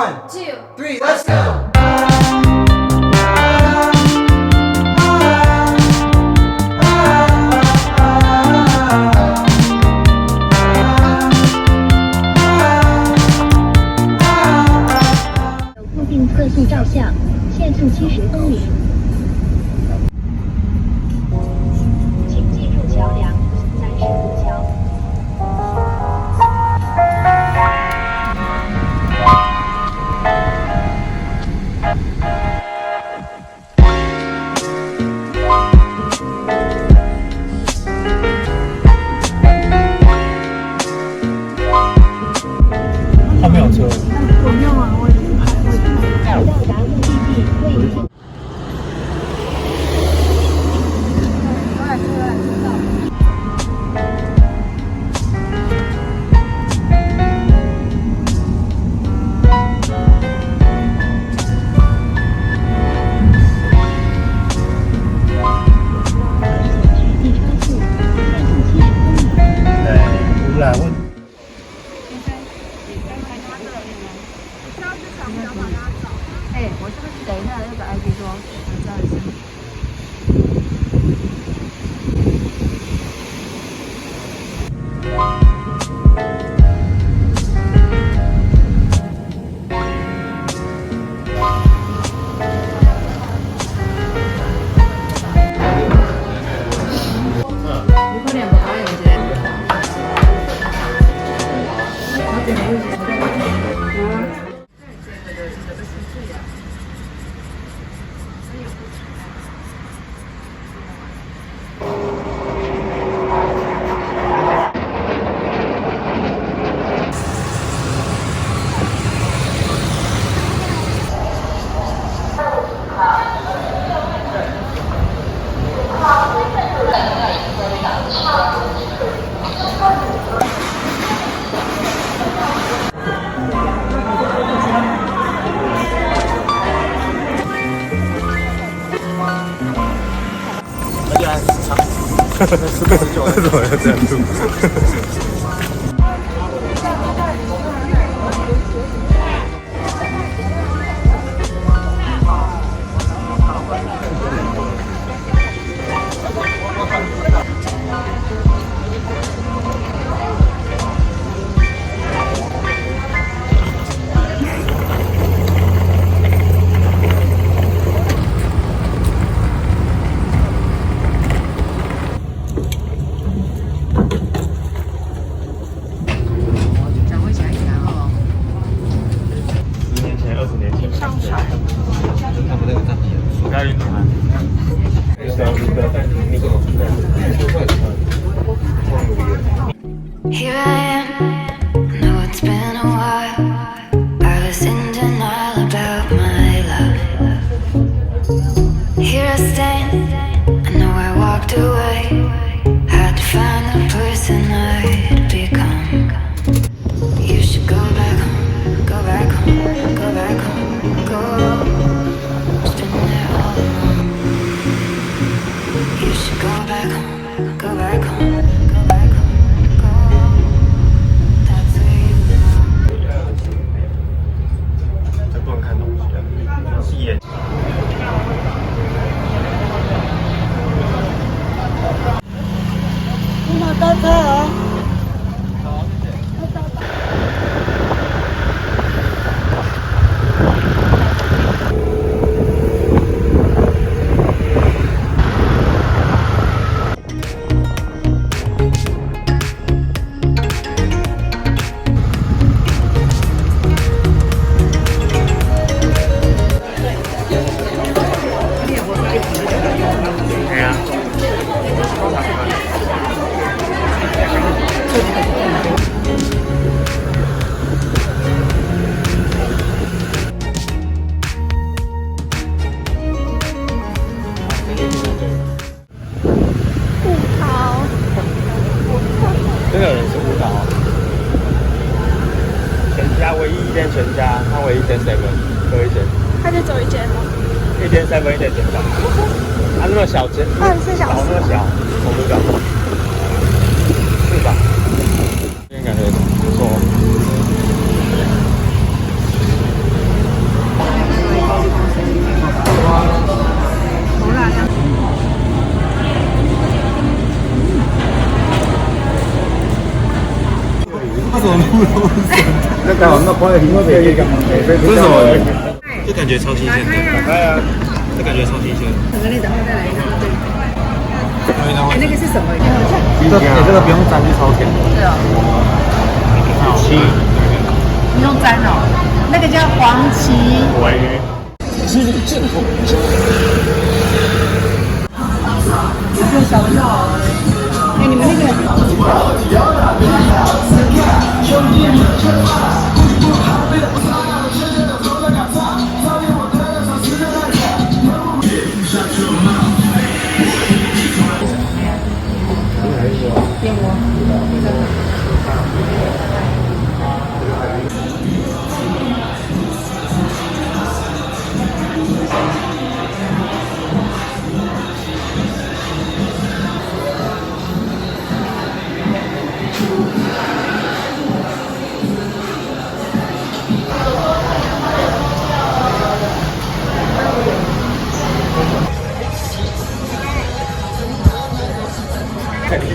One, two, three, let's go. 固定测速照相，限速70公里。请记住桥梁，35桥。他没有车。不用啊，我已经排位了。到达目的地位于。我是不是等一下那个 ID 说，我知道一下。你快点把它有些。为什么要这样做？Here I am, know it's been a while. I was in denial about my love. Here I stand, I know I walked away. Had to find the person I'd become. You should go back home, go back home, go back home, go. It's been there all along. You should go back home, go back home. 真的有人是舞蹈，全家唯一一间全家，他唯一一间 seven 各一间，他就走一间吗？一间 seven 一间全家，他那么小间，24小时，那么小，我不知道，是吧？今天感觉不错。什么不露声？那刚好那朋友听过这个，为什么？这感觉超新鲜的，这感觉超新鲜。巧克力，然后再来一个那个是什么？这个不用沾就超甜。是哦。七，不用沾哦，那个叫黄芪。喂。就小肉。哎，你们那个。燕窝。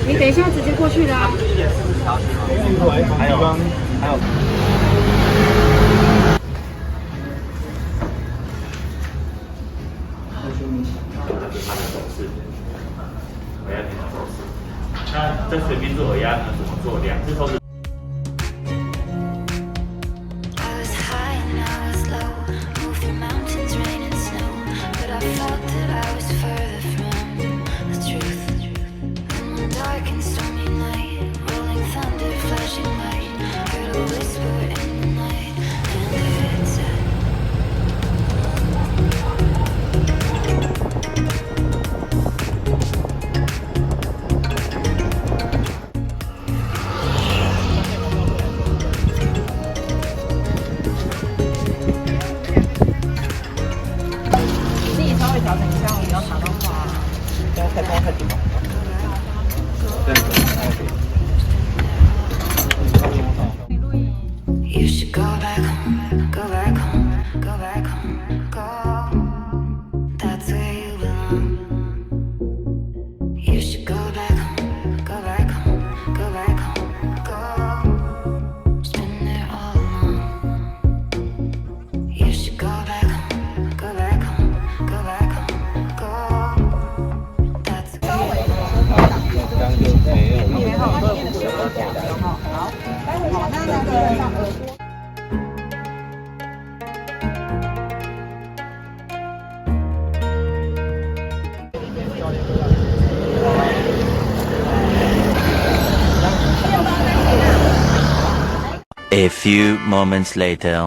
你等一下直接过去啦。还有。那这随便做鹅鸭呢怎么做？两只都是。I was high and I was low, moved through mountains, rain and snow, but I felt that I was further from the truth. And one dark and stormy night, rolling thunder, flashing light, heard a whisper in the night, and it said,自己稍微调整一下，我不要查到花。这样太高太紧了。这样子还 OK。 You should go back home, go back home, go back home, go. That's where you belong. You should go back home, go back home, go back home, go. Just been there all along. You should go back home, go back home, go back home, go. That's where you belong. 刚就没有。没好，所以我们就要讲了哈。好，好，那个上耳朵。 A few moments later.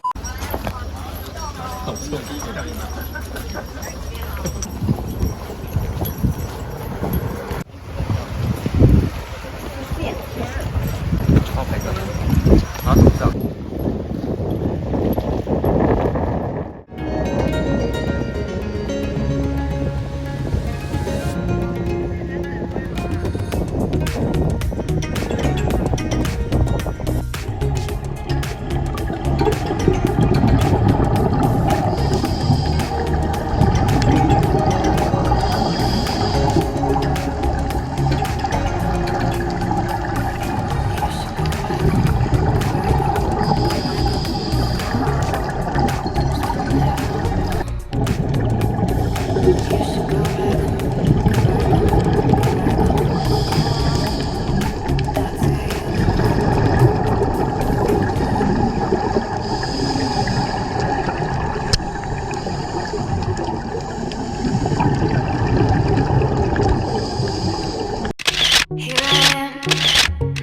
Here I am,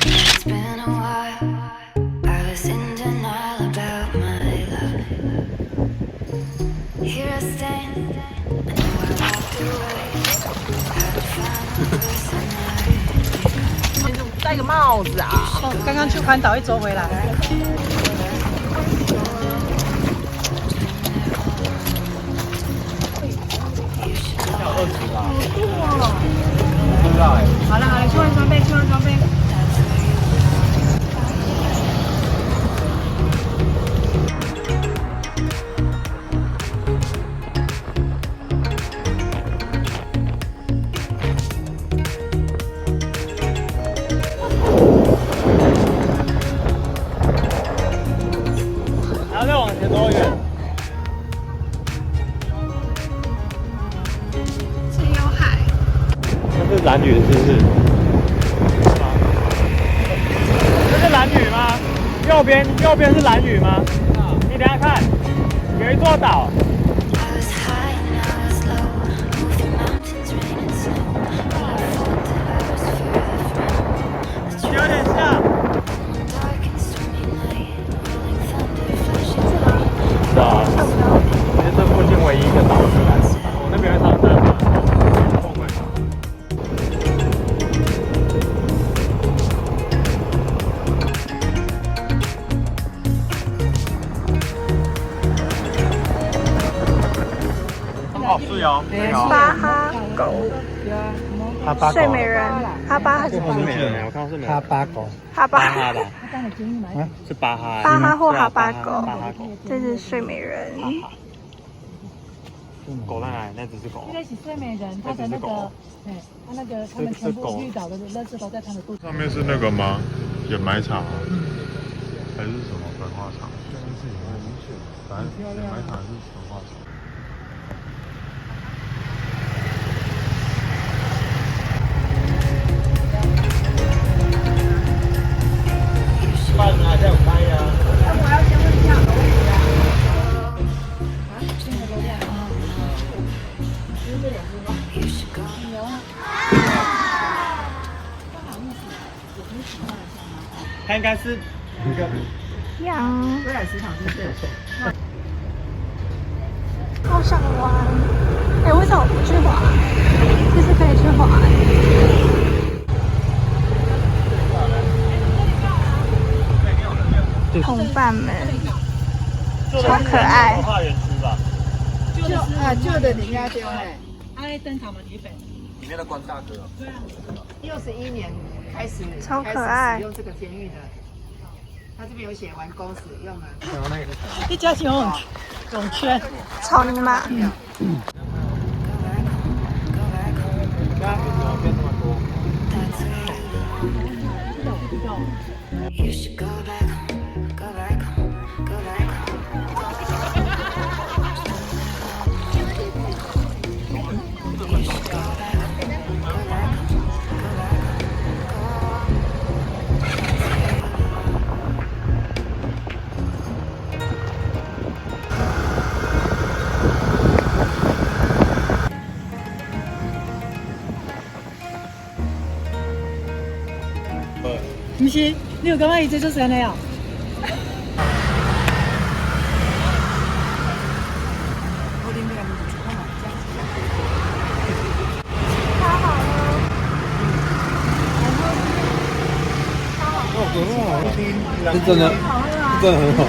it's been a while. I was in denial about my love. Here I stand, I know I walked away. Had to find the person I 戴个帽子啊！刚刚去环岛一周回来。好了好了，去换装备，去换装备。这是蓝屿是不是？这是蓝屿吗？右边是蓝屿吗？你等一下看，有一座岛。 I was high and I was low, moving mountains, rain and snow. I thought that I was further from the 有点像。 dark and stormy night, rolling thunder, flashing lightning. 是啊，其实这附近唯一一个岛是蓝屿，我那边会上山吗？不会。哦，是哦，巴哈狗、哈巴狗睡美人、哈巴还是是美人，我看到是美人。哈巴狗，哈巴？哈吧？是巴哈。巴哈或哈巴狗巴哈狗。这是睡美人。狗在哪里？那只是狗。应该是睡美人，他的那个，哎，他那个他们全部遇到的垃圾都在他的肚子。上面是那个吗？掩埋场还是什么焚化厂？反正掩埋场还是焚化厂。饭还在我开呀。 You should go. 它应该是羊。好想玩。哎，为什么不去滑？其实可以去滑。同伴们，超可爱。文化园区吧？旧的林家丢哎，爱灯塔嘛台北。里面的关大哥。 61年开始，超可爱使用这个监狱的，他这边有写完工使用啊。然后那个是一家泳圈，草泥马。 大家为什么变这么多？ You should go back home, go back home, go back home. You should go back home, go back home, go back home. 不是，你有感觉伊这就是安尼啊？是真的，真的很好。